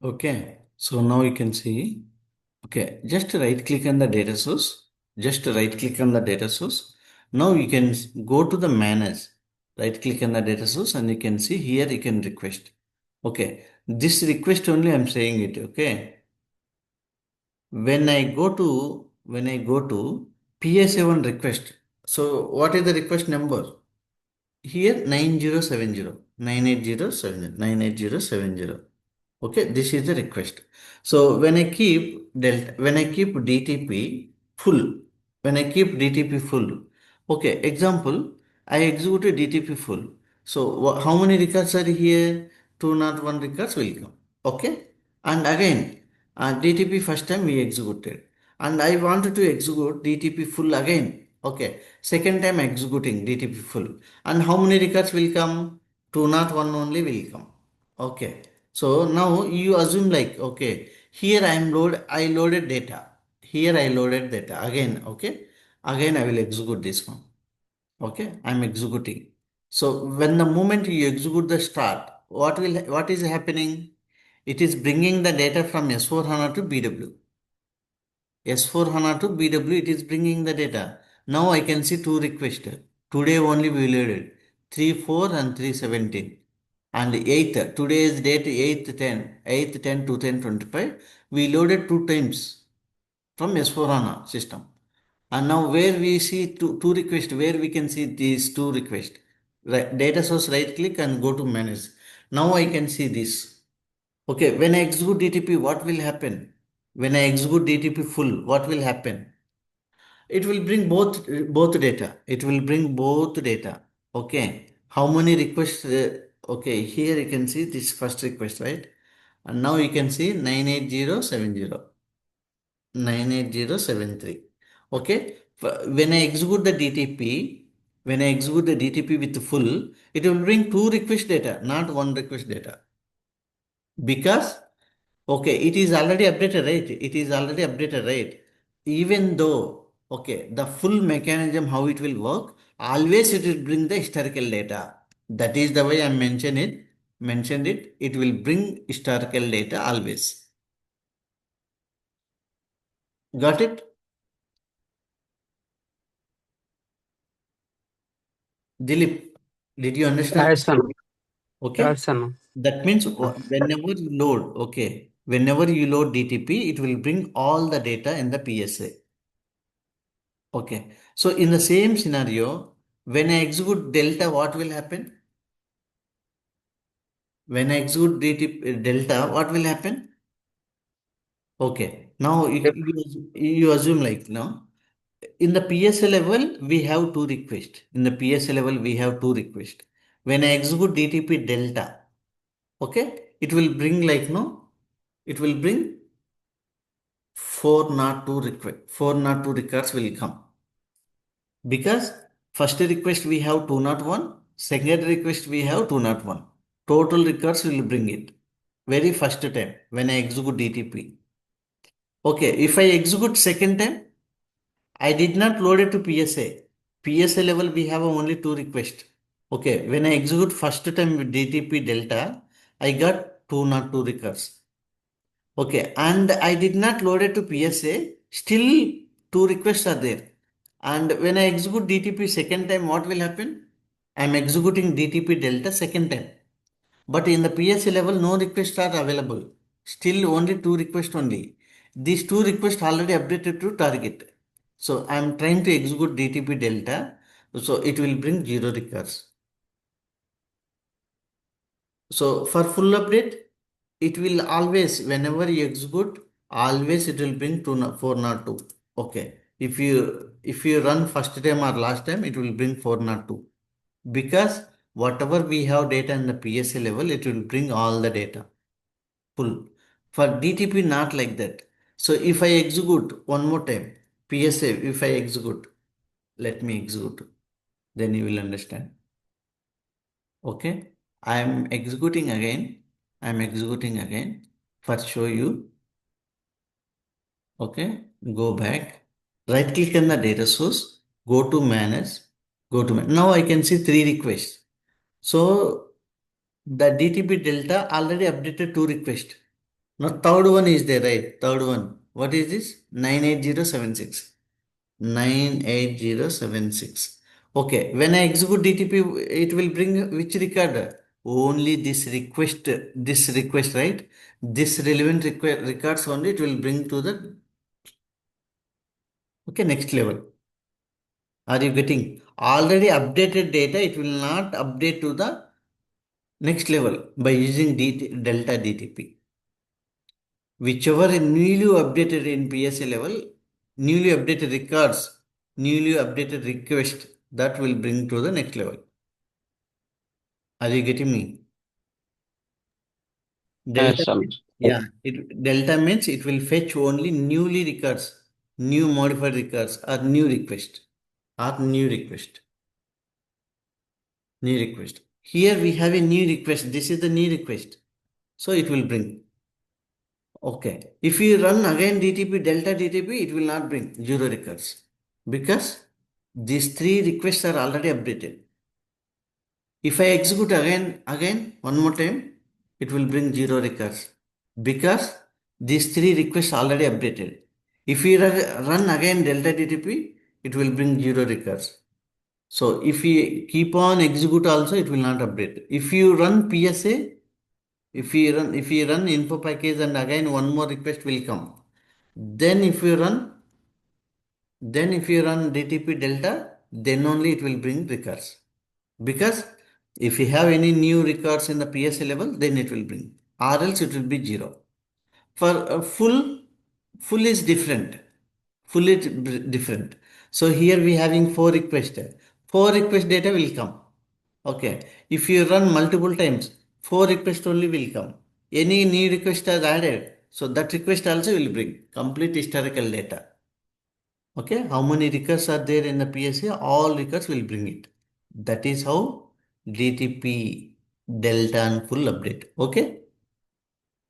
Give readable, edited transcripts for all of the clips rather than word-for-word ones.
Okay, so now you can see, okay, just right click on the data source, just right click on the data source. Now you can go to the manage, right click on the data source and you can see here you can request. Okay, this request only I'm saying it, okay. When I go to PSA1 request, so what is the request number? Here 9070 Okay, this is the request. So when I keep DTP full, when I keep DTP full, okay, example, I executed DTP full. So how many records are here? 201 records will come. Okay, and again, DTP first time we executed, and I wanted to execute DTP full again. Okay, second time executing DTP full, and how many records will come? 201 only will come. Okay. So now you assume like, okay, here I loaded data. Here I loaded data again. Okay. Again, I will execute this one. Okay. I'm executing. So when the moment you execute the start, what is happening? It is bringing the data from S4 HANA to BW. S4 HANA to BW, it is bringing the data. Now I can see two requests. Today only we loaded 3.4 and 3.17. And 8th, today's date 8th 10 2025, we loaded two times from S4 HANA system. And now where we see two requests, where we can see these two requests. Right, data source right click and go to manage. Now I can see this. Okay, when I execute DTP, what will happen? When I execute DTP full, what will happen? It will bring both data. It will bring both data. Okay. How many requests? Okay, here you can see this first request, right? And now you can see 98073. Okay. When I execute the DTP, when I execute the DTP with full, it will bring two request data, not one request data. Because okay, it is already updated, right? It is already updated, right? Even though, okay, the full mechanism, how it will work, always it will bring the historical data. That is the way I mentioned it. It will bring historical data always. Got it? Dilip, did you understand? Yes, sir. Okay. Yes, sir. That means Uh, whenever you load, okay, whenever you load DTP, it will bring all the data in the PSA. Okay. So in the same scenario, when I execute delta, what will happen? When I execute delta, what will happen? Okay. Now Yep. you assume like now in the PSA level, we have two requests. In the PSA level, we have two requests. When I execute DTP delta, okay, it will bring like no, it will bring 402 request, 402 records will come. Because first request we have 201, second request we have 201. Total records will bring it. Very first time when I execute DTP. Okay, if I execute second time, I did not load it to PSA. PSA level we have only two requests. Okay, when I execute first time with DTP delta, I got 202 records. Okay, and I did not load it to PSA. Still, two requests are there. And when I execute DTP second time, what will happen? I'm executing DTP delta second time. But in the PSA level, no requests are available. Still, only two requests only. These two requests already updated to target. So I'm trying to execute DTP delta. So it will bring zero records. So for full update, it will always, whenever you execute, always it will bring 402. Okay. If you run first time or last time, it will bring 402. Because whatever we have data in the PSA level, it will bring all the data full. For DTP, not like that. So if I execute one more time, PSA, if I execute, let me execute, then you will understand. Okay, I'm executing again. I'm executing again for show you. Okay, go back, right click on the data source, go to manage, Now I can see three requests. So the DTP delta already updated two requests. Now third one is there, right? Third one. What is this? 98076. 98076. Okay. When I execute DTP, it will bring which record? Only this request, right? This relevant records only it will bring to the, okay, next level. Are you getting? Already updated data, it will not update to the next level by using delta DTP. Whichever newly updated in PSA level, newly updated records, newly updated request, that will bring to the next level. Are you getting me? Delta, Yes, yeah, delta means it will fetch only newly records, new modified records, or new request, or new request, new request. Here we have a new request. This is the new request. So it will bring. Okay. If you run again DTP, delta DTP, it will not bring zero records because these three requests are already updated. If I execute again, one more time, it will bring zero records because these three requests already updated. If we run again delta DTP, it will bring zero records. So if we keep on execute also, it will not update. If you run PSA, if you run info package and again one more request will come. Then if you run DTP delta, then only it will bring records. Because if you have any new records in the PSA level, then it will bring. Or else it will be zero. For full is different. Full is different. So here we having four requests. Four request data will come. Okay. If you run multiple times, four requests only will come. Any new request is added. So that request also will bring complete historical data. Okay. How many records are there in the PSA? All records will bring it. That is how DTP delta and full update. Okay.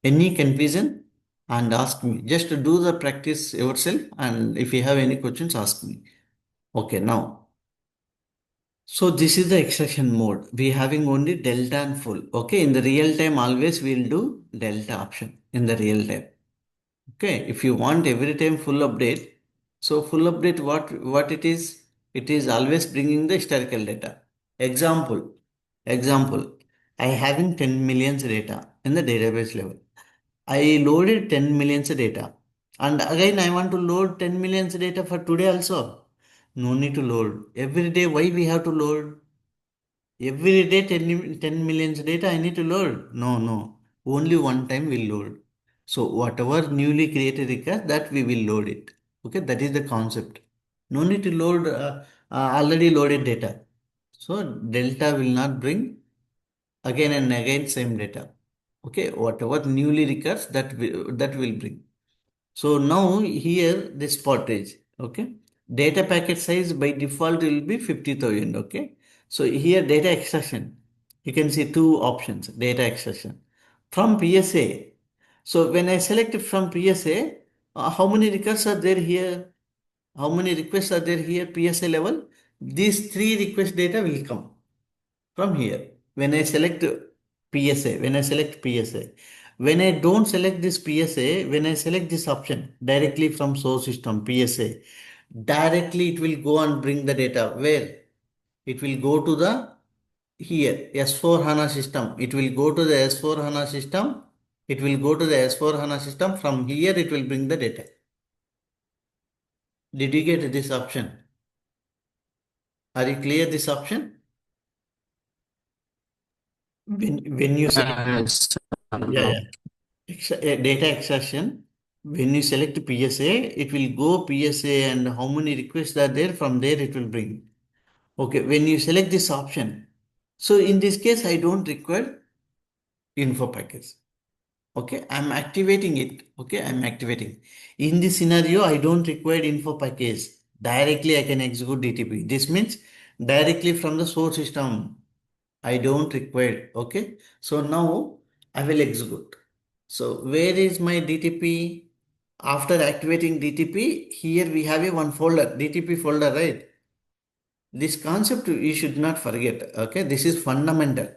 Any confusion? And ask me. Just do the practice yourself. And if you have any questions, ask me. Okay. Now. So this is the extraction mode. We having only delta and full. Okay, in the real time, always we'll do delta option in the real time. Okay, if you want every time full update, so full update what it is? It is always bringing the historical data. Example. I having 10 millions data in the database level. I loaded 10 millions data. And again, I want to load 10 millions data for today also. No need to load. Every day, why we have to load? Every day 10 millions data I need to load. No, no. Only one time we'll load. So whatever newly created record, that we will load it. Okay, that is the concept. No need to load already loaded data. So delta will not bring again and again same data. Okay, whatever newly records that will bring. So now here this spottage, okay. Data packet size by default will be 50,000, okay. So here data extraction, you can see two options, data extraction from PSA. So when I select from PSA, how many records are there here? How many requests are there here PSA level? These three request data will come from here. When I select PSA, when I don't select this PSA, when I select this option directly from source system PSA, directly it will go and bring the data. Where? It will go to the here S4 HANA system. It will go to the S4 HANA system. It will go to the S4 HANA system. From here, it will bring the data. Did you get this option? Are you clear this option? When you select, yes. yeah, yeah. Data extraction, when you select PSA, it will go PSA and how many requests are there, from there it will bring. Okay, when you select this option, so in this case, I don't require info package. Okay, I'm activating it. Okay, I'm activating. In this scenario, I don't require info package. Directly, I can execute DTP. This means directly from the source system. I don't require. Okay, so now I will execute. So where is my DTP? After activating DTP, here we have a one folder, DTP folder, right? This concept you should not forget. Okay, this is fundamental.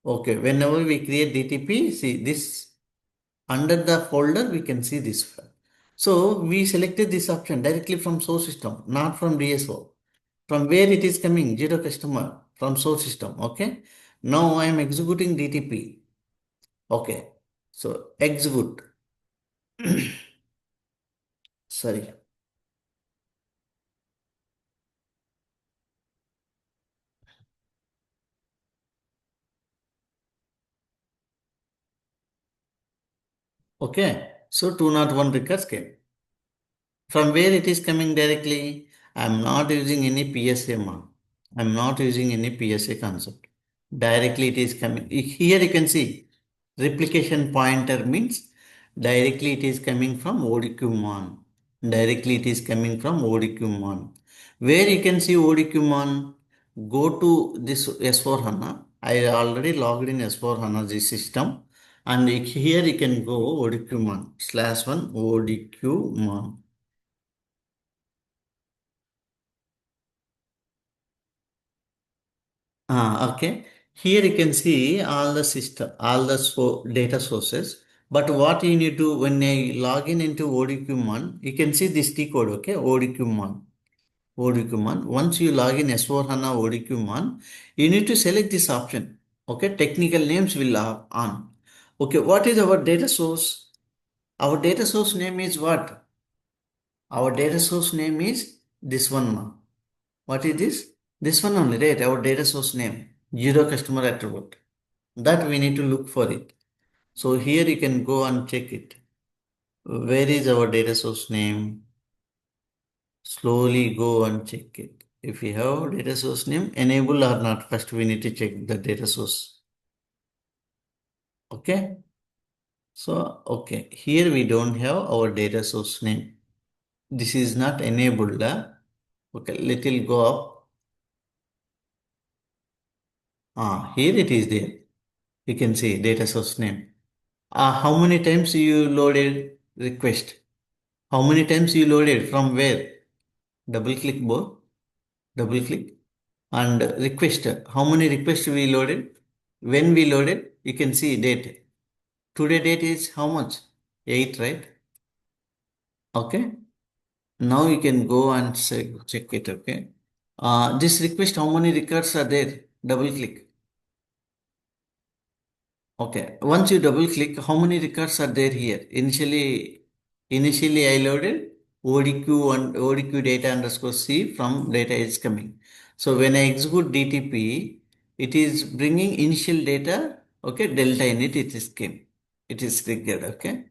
Okay, whenever we create DTP, see this Under the folder, we can see this file. So we selected this option directly from source system, not from DSO. From where it is coming? Zero customer from source system. Okay. Now I am executing DTP. Okay. So execute. Sorry. Okay. So 201 records came. From where it is coming directly? I'm not using any PSA mark. I'm not using any PSA concept. Directly it is coming. Here you can see replication pointer means directly it is coming from ODQMon. Directly it is coming from ODQMon. Where you can see ODQMon, go to this S4 HANA. I already logged in S4 HANA this system. And here you can go ODQMon /1 ODQMon. Okay. Here you can see all the system, all the data sources. But what you need to, when I log in into ODQMon, you can see this T code, okay? ODQMon. ODQMon. Once you log in S4 HANA ODQMon, you need to select this option. Okay. Technical names will have on. Okay. What is our data source? Our data source name is what? Our data source name is this one. What is this? This one only, right? Our data source name, zero customer attribute. That we need to look for it. So here you can go and check it. Where is our data source name? Slowly go and check it. If we have data source name, enable or not, first we need to check the data source. Okay. So, okay. Here we don't have our data source name. This is not enabled. Okay. Little go up. Here it is there. You can see data source name. How many times you loaded request? How many times you loaded from where? Double click both, double click and request. How many requests we loaded? When we loaded, you can see date. Today date is how much? 8, right? Okay. Now you can go and check it. Okay. This request, how many records are there? Double click. Okay. Once you double click, how many records are there here? Initially I loaded ODQ and ODQ data underscore C from data is coming. So when I execute DTP, it is bringing initial data. Okay, delta in it. It is came. It is triggered. Okay.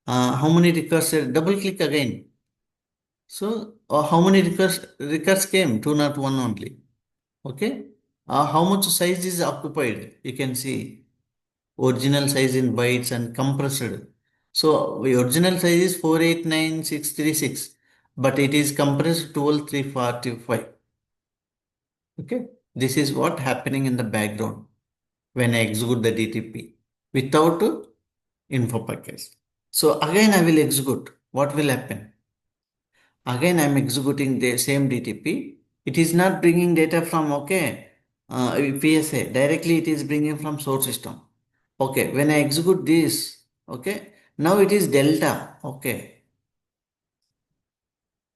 How many records? Double click again. So how many records came? 201 only. Okay. How much size is occupied? You can see original size in bytes and compressed. So the original size is 489636, but it is compressed 12345. Okay, this is what happening in the background when I execute the DTP without info package. So again I will execute. What will happen? Again I am executing the same DTP. It is not bringing data from PSA directly. It is bringing from source system. Okay, when I execute this, okay, now it is delta. Okay,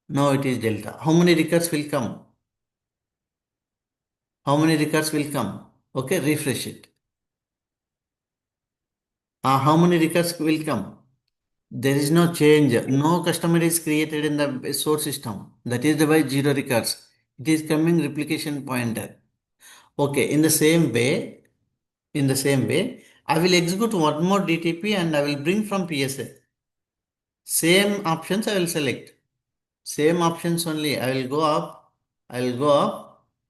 now it is delta. How many records will come? How many records will come? Okay, refresh it. How many records will come? There is no change. No customer is created in the source system. That is the why zero records. It is coming replication pointer. Okay, in the same way, I will execute one more DTP and I will bring from PSA. Same options I will select. Same options only. I will go up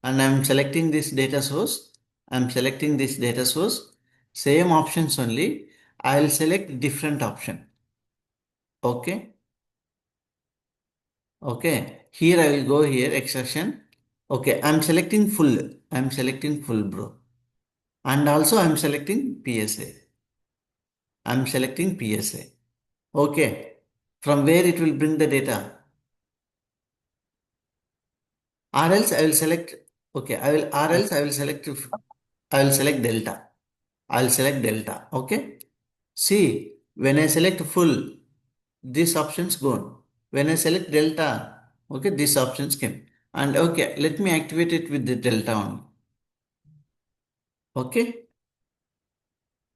and I'm selecting this data source. I'm selecting this data source. Same options only. I will select different option. Okay. Okay. Here I will go here, extraction. Okay. I'm selecting full. I'm selecting full, bro. And also I'm selecting PSA. I'm selecting PSA. Okay. From where it will bring the data? Or else I will select, okay, or else I will select, I will select delta. I'll select delta. Okay. See. When I select full, these options gone. When I select delta, okay, these options came. And okay, let me activate it with the delta on. Okay.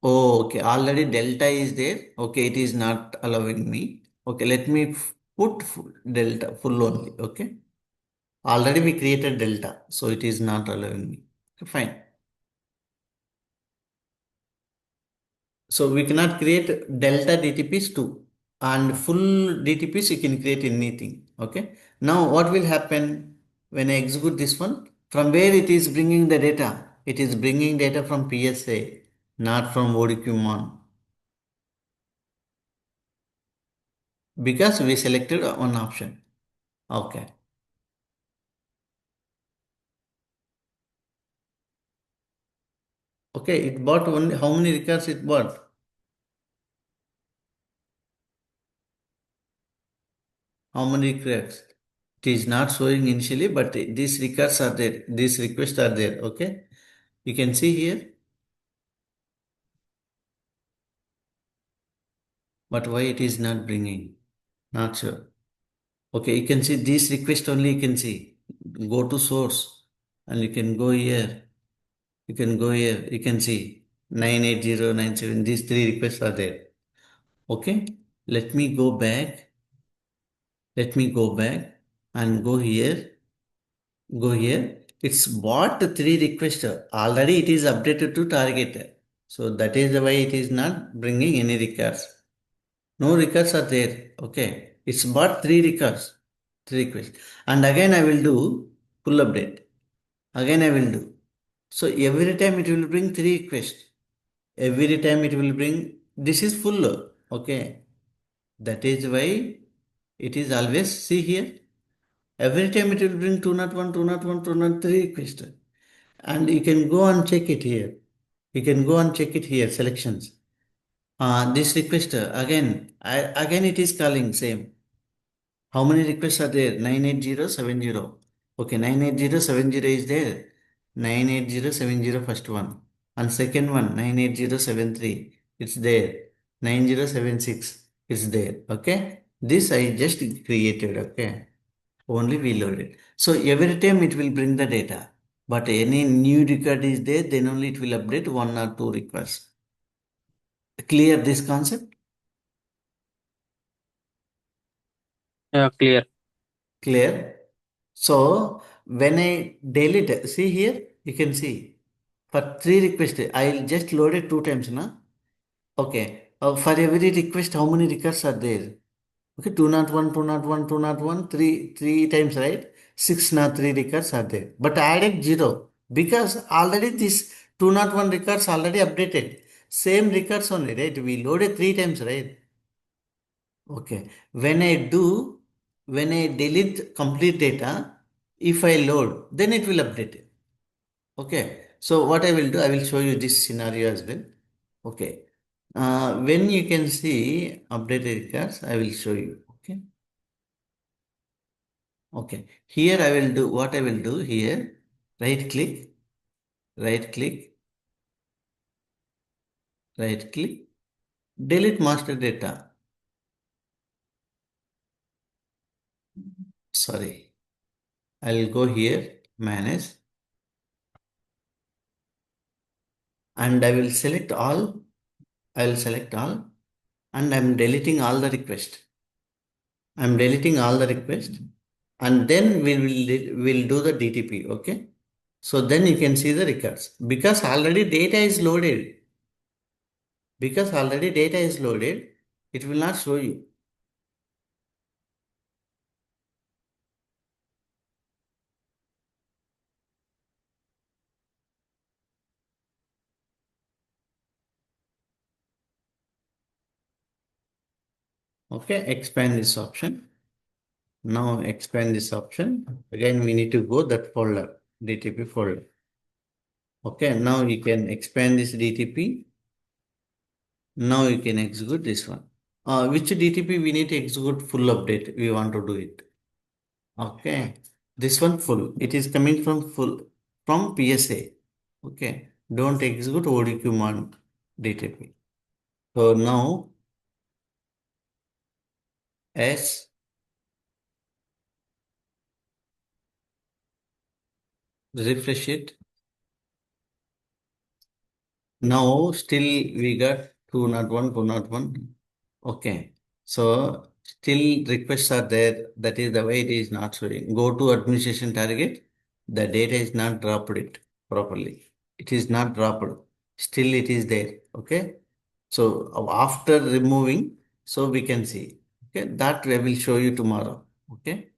Oh, okay. Already delta is there. Okay, it is not allowing me. Okay, let me put delta full only. Okay. Already we created delta, so it is not allowing me. Okay, fine. So we cannot create delta DTPs too. And full DTPs you can create anything. Okay. Now what will happen when I execute this one? From where it is bringing the data? It is bringing data from PSA, not from ODQMon. Because we selected one option. Okay. Okay, it bought only how many records it bought? How many records? It is not showing initially, but these records are there. These requests are there. Okay. You can see here, but why it is not bringing? Not sure. Okay, you can see these requests only you can see. Go to source and you can go here. You can go here. You can see 98097. These three requests are there. Okay. Let me go back. Let me go back and go here. Go here. It's bought the three requests. Already it is updated to target. So that is the way it is not bringing any records. No records are there. Okay. It's bought three records. Three requests. And again I will do full update. Again I will do. So every time it will bring three requests. Every time it will bring, this is full. Okay. That is why it is always, see here. Every time it will bring 201, 201, 203 request. And you can go and check it here. You can go and check it here, selections. This request, again it is calling same. How many requests are there? 98070. Okay, 98070 is there. 98070 first one. And second one, 98073. It's there. 9076 is there. Okay. This I just created. Okay. Only we loaded. So every time it will bring the data. But any new record is there, then only it will update one or two requests. Clear this concept? Yeah, clear. Clear? So when I delete, see here, you can see for three requests, I'll just load it two times, na? Okay. For every request, how many records are there? Okay, 201, 201, 201, three times, right? 603 records are there. But I added zero because already this 201 records already updated. Same records only, right? We loaded three times, right? Okay. When I delete complete data, if I load, then it will update it. Okay. So what I will do, I will show you this scenario as well. Okay. When you can see updated records, I will show you. Okay. Okay. Here I will do what I will do here. Right click, right click, right click, delete master data. Sorry. I'll go here, manage, and I will select all. I will select all and I'm deleting all the request. I'm deleting all the request and then we'll do the DTP. Okay. So then you can see the records because already data is loaded. Because already data is loaded, it will not show you. Okay. Expand this option. Now expand this option. Again, we need to go that folder, DTP folder. Okay. Now you can expand this DTP. Now you can execute this one. Which DTP we need to execute full update. We want to do it. Okay. This one full. It is coming from full from PSA. Okay. Don't execute ODQ DTP. So now Yes, refresh it. Now still we got 201, 201. Okay. So still requests are there. That is the way it is not showing. Go to administration target. The data is not dropped it properly. It is not dropped. Still it is there. Okay. So after removing, so we can see. Okay. That I will show you tomorrow. Okay.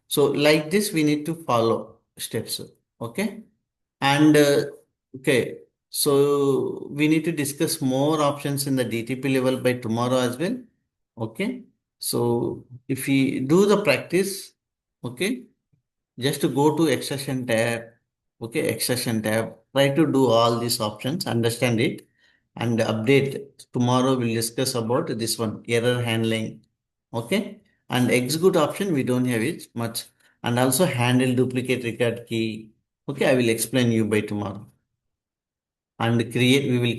So like this, we need to follow steps. Okay. And okay, so we need to discuss more options in the DTP level by tomorrow as well. Okay. So if we do the practice, okay, just to go to extraction tab, okay, extraction tab, try to do all these options, understand it, and update. Tomorrow we'll discuss about this one, error handling, okay, and execute option, we don't have it much, and also handle duplicate record key. Okay, I will explain you by tomorrow. And we will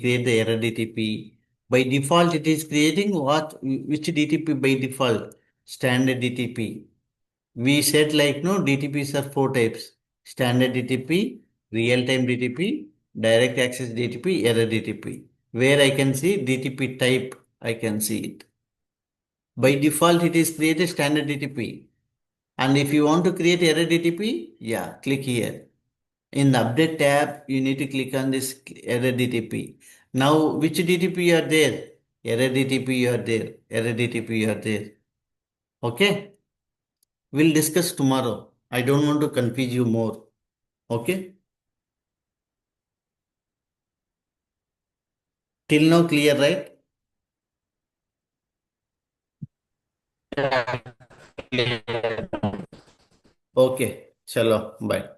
create the error DTP. By default, it is creating which DTP by default? Standard DTP. We said like no DTPs are four types: standard DTP, real-time DTP, direct access DTP, error DTP. Where I can see DTP type, I can see it. By default, it is created standard DTP. And if you want to create error DTP, yeah, click here. In the update tab, you need to click on this error DTP. Now, which DTP you are there? Error DTP you are there. Error DTP you are there. Okay? We'll discuss tomorrow. I don't want to confuse you more. Okay? Till now clear, right? Yeah, clear. Okay. Chalo. Bye.